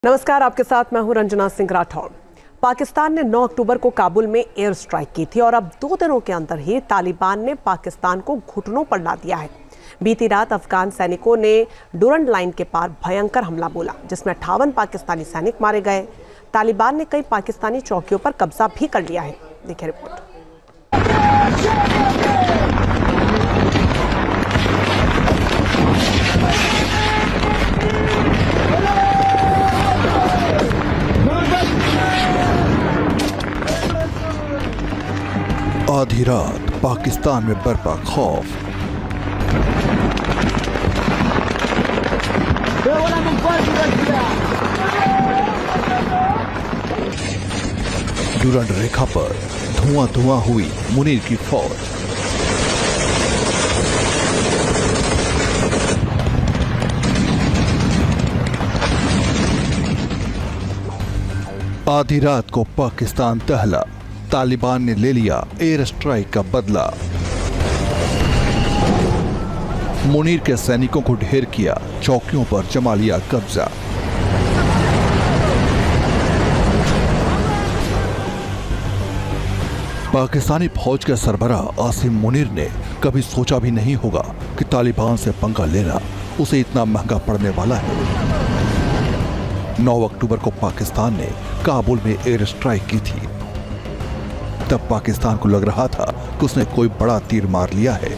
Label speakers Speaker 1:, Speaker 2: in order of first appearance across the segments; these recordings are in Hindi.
Speaker 1: नमस्कार, आपके साथ मैं हूं रंजना सिंह राठौर। पाकिस्तान ने 9 अक्टूबर को काबुल में एयर स्ट्राइक की थी और अब 2 दिनों के अंदर ही तालिबान ने पाकिस्तान को घुटनों पर ला दिया है। बीती रात अफगान सैनिकों ने डुरंड लाइन के पार भयंकर हमला बोला, जिसमें 58 पाकिस्तानी सैनिक मारे गए। तालिबान ने कई पाकिस्तानी चौकियों पर कब्जा भी कर लिया है। देखिए रिपोर्ट।
Speaker 2: आधी रात पाकिस्तान में बरपा खौफ। डुरंड रेखा पर धुआं धुआं हुई मुनीर की फौज। आधी रात को पाकिस्तान दहला, तालिबान ने ले लिया एयर स्ट्राइक का बदला। मुनीर के सैनिकों को ढेर किया, चौकियों पर जमा लिया कब्जा। पाकिस्तानी फौज के सरबराह आसिम मुनीर ने कभी सोचा भी नहीं होगा कि तालिबान से पंगा लेना उसे इतना महंगा पड़ने वाला है। 9 अक्टूबर को पाकिस्तान ने काबुल में एयर स्ट्राइक की थी। तब पाकिस्तान को लग रहा था कि उसने कोई बड़ा तीर मार लिया है,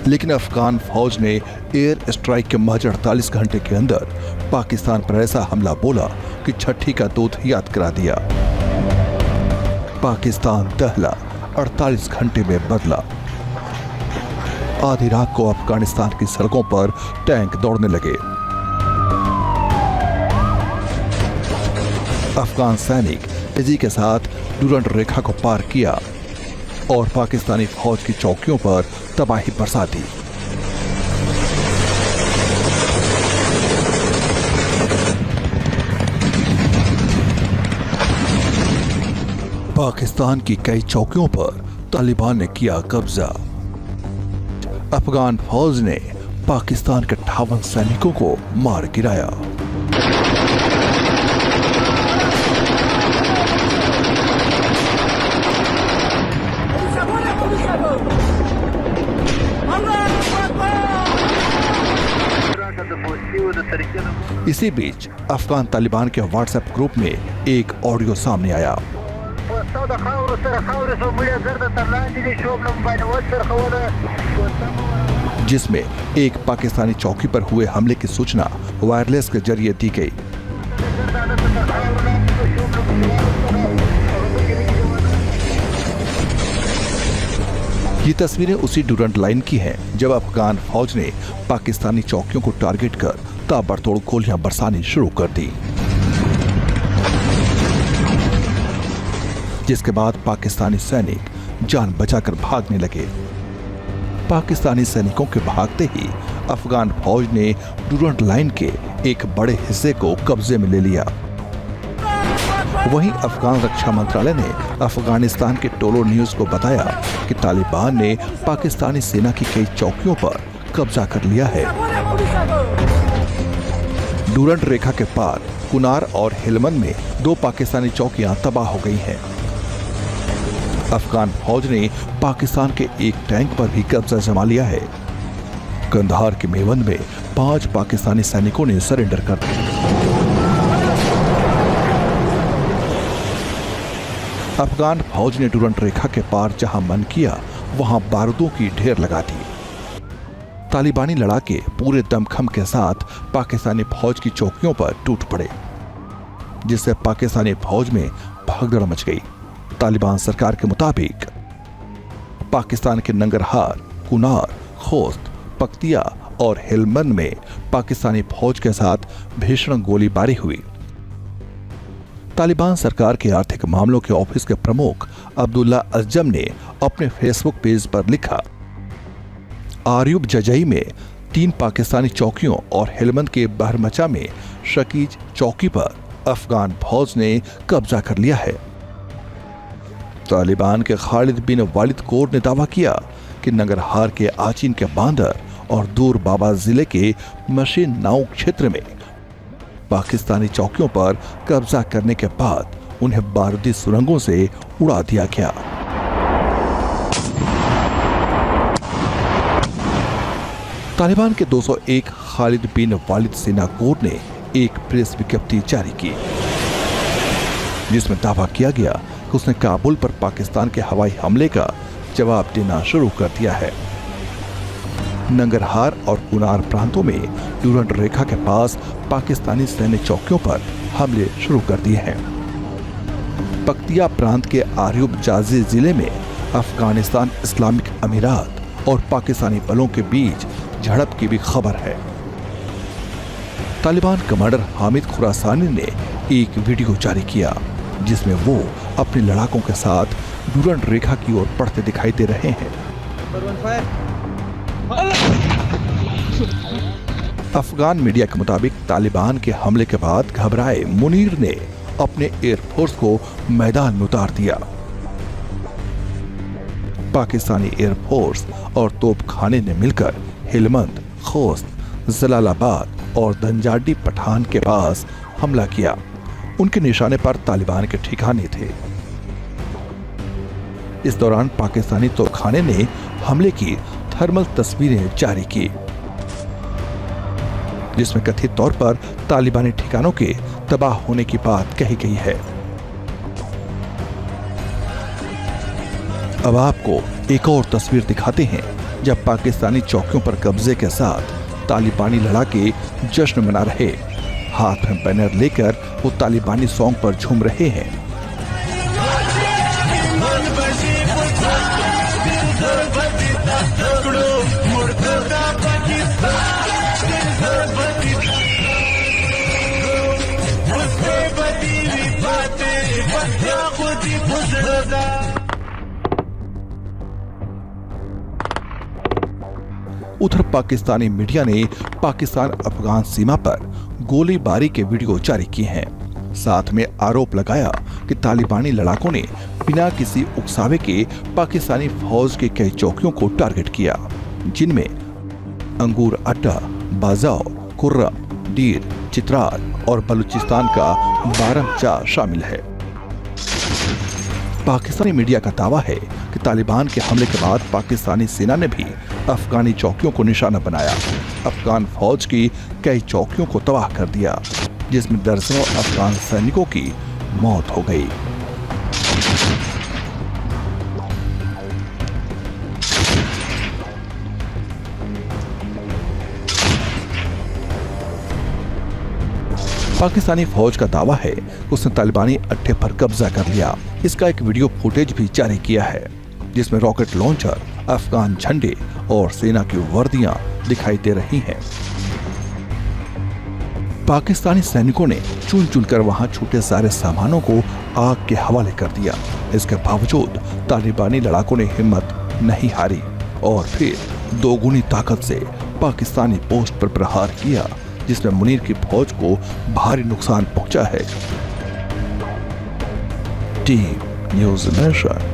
Speaker 2: लेकिन अफगान फौज ने एयर स्ट्राइक के महज 48 घंटे के अंदर पाकिस्तान पर ऐसा हमला बोला कि छठी का दूध याद करा दिया। पाकिस्तान दहला, 48 घंटे में बदला। आधी रात को अफगानिस्तान की सड़कों पर टैंक दौड़ने लगे। अफगान सैनिक तेजी के साथ डुरंड रेखा को पार किया और पाकिस्तानी फौज की चौकियों पर तबाही बरसा दी। पाकिस्तान की कई चौकियों पर तालिबान ने किया कब्जा। अफगान फौज ने पाकिस्तान के 58 सैनिकों को मार गिराया। इसी बीच अफगान तालिबान के व्हाट्सएप ग्रुप में एक ऑडियो सामने आया, जिसमें एक पाकिस्तानी चौकी पर हुए हमले की सूचना वायरलेस के जरिए दी गई। ये तस्वीरें उसी डुरंड लाइन की हैं जब अफगान फौज ने पाकिस्तानी चौकियों को टारगेट कर ताबड़तोड़ गोलियां बरसानी शुरू कर दी, जिसके बाद पाकिस्तानी सैनिक जान बचाकर भागने लगे। पाकिस्तानी सैनिकों के भागते ही अफगान फौज ने डुरंड लाइन के एक बड़े हिस्से को कब्जे में ले लिया। वहीं अफगान रक्षा मंत्रालय ने अफगानिस्तान के टोलो न्यूज को बताया कि तालिबान ने पाकिस्तानी सेना की कई चौकियों पर कब्जा कर लिया है। डुरंड रेखा के पार कुनार और हेलमंद में 2 पाकिस्तानी चौकियां तबाह हो गई हैं। अफगान फौज ने पाकिस्तान के एक टैंक पर भी कब्जा जमा लिया है। कंधार के मेवंद में 5 पाकिस्तानी सैनिकों ने सरेंडर कर दिया। अफगान फौज ने डुरंड रेखा के पार जहां मन किया वहां बारूदों की ढेर लगा दी। तालिबानी लड़ाके पूरे दमखम के साथ पाकिस्तानी फौज की चौकियों पर टूट पड़े, जिससे पाकिस्तानी फौज में भगदड़ मच गई। तालिबान सरकार के मुताबिक पाकिस्तान के नंगरहार, कुनार, खोस्त, पख्तिया और हेलमंद में पाकिस्तानी फौज के साथ भीषण गोलीबारी हुई। तालिबान सरकार के आर्थिक मामलों के ऑफिस के प्रमुख अब्दुल्ला अज़्ज़म ने अपने फेसबुक पेज पर लिखा, आर्यूब जजई में 3 पाकिस्तानी चौकियों और हेलमंद के बहरमचा में शकीज चौकी पर अफगान फौज ने कब्जा कर लिया है। तालिबान के खालिद बिन वालिद कोर ने दावा किया कि नंगरहार के आचीन के बांदर और दूर बाबा जिले के मशीन नाउ क्षेत्र में पाकिस्तानी चौकियों पर कब्जा करने के बाद उन्हें बारूदी सुरंगों से उड़ा दिया गया। तालिबान के 201 खालिद बिन वालिद सेना कोर ने एक प्रेस विज्ञप्ति जारी की, जिसमें दावा किया गया कि उसने काबुल पर पाकिस्तान के हवाई हमले का जवाब देना शुरू कर दिया है। नंगरहार और कुनार प्रांतों में डूरंड रेखा के पास पाकिस्तानी सैन्य चौकियों पर हमले शुरू कर दिए हैं। पक्तिया प्रांत के आर्यूब जाजी जिले में अफगानिस्तान इस्लामिक अमीरात और पाकिस्तानी बलों के बीच झड़प की भी खबर है। तालिबान कमांडर हामिद खुरासानी ने एक वीडियो जारी किया, जिसमें वो अपने लड़ाकों के साथ डूरंड रेखा की ओर बढ़ते दिखाई दे रहे हैं। अफगान मीडिया के मुताबिक तालिबान के हमले के बाद घबराए मुनीर ने अपने एयरफोर्स को मैदान में उतार दिया। पाकिस्तानी एयरफोर्स और तोपखाने ने मिलकर हेलमंद, खोस्त, जलालाबाद और दंजाडी पठान के पास हमला किया। उनके निशाने पर तालिबान के ठिकाने थे। इस दौरान पाकिस्तानी तोपखाने ने हमले की थर्मल तस्वीरें जारी की, जिसमें कथित तौर पर तालिबानी ठिकानों के तबाह होने की बात कही गई है। अब आपको एक और तस्वीर दिखाते हैं, जब पाकिस्तानी चौकियों पर कब्जे के साथ तालिबानी लड़ाके जश्न मना रहे, हाथ में बैनर लेकर वो तालिबानी सॉन्ग पर झूम रहे हैं। उधर पाकिस्तानी मीडिया ने पाकिस्तान अफगान सीमा पर गोलीबारी के वीडियो जारी किए हैं। साथ में आरोप लगाया कि तालिबानी लड़ाकों ने बिना किसी उकसावे के पाकिस्तानी फौज के कई चौकियों को टारगेट किया, जिनमें अंगूर अड्डा, बाजाओ, कुर्रम, डीर, चित्राल और बलूचिस्तान का बारमचा शामिल है। पाकिस्तानी मीडिया का दावा है कि तालिबान के हमले के बाद पाकिस्तानी सेना ने भी अफगानी चौकियों को निशाना बनाया, अफगान फौज की कई चौकियों को तबाह कर दिया, जिसमें दर्जनों अफगान सैनिकों की मौत हो गई। पाकिस्तानी फौज का दावा है कि उसने तालिबानी अड्डे पर कब्जा कर लिया। इसका एक वीडियो फुटेज भी जारी किया है, जिसमें रॉकेट लॉन्चर, अफगान झंडे और सेना की वर्दियां दिखाई दे रही हैं। पाकिस्तानी सैनिकों ने चुन चुनकर वहां छूटे सारे सामानों को आग के हवाले कर दिया। इसके बावजूद तालिबानी लड़ाकों ने हिम्मत नहीं हारी और फिर दोगुनी ताकत से पाकिस्तानी पोस्ट पर प्रहार किया, जिसमें मुनीर की फौज को भारी नुकसान पहुंचा है। Team news nation.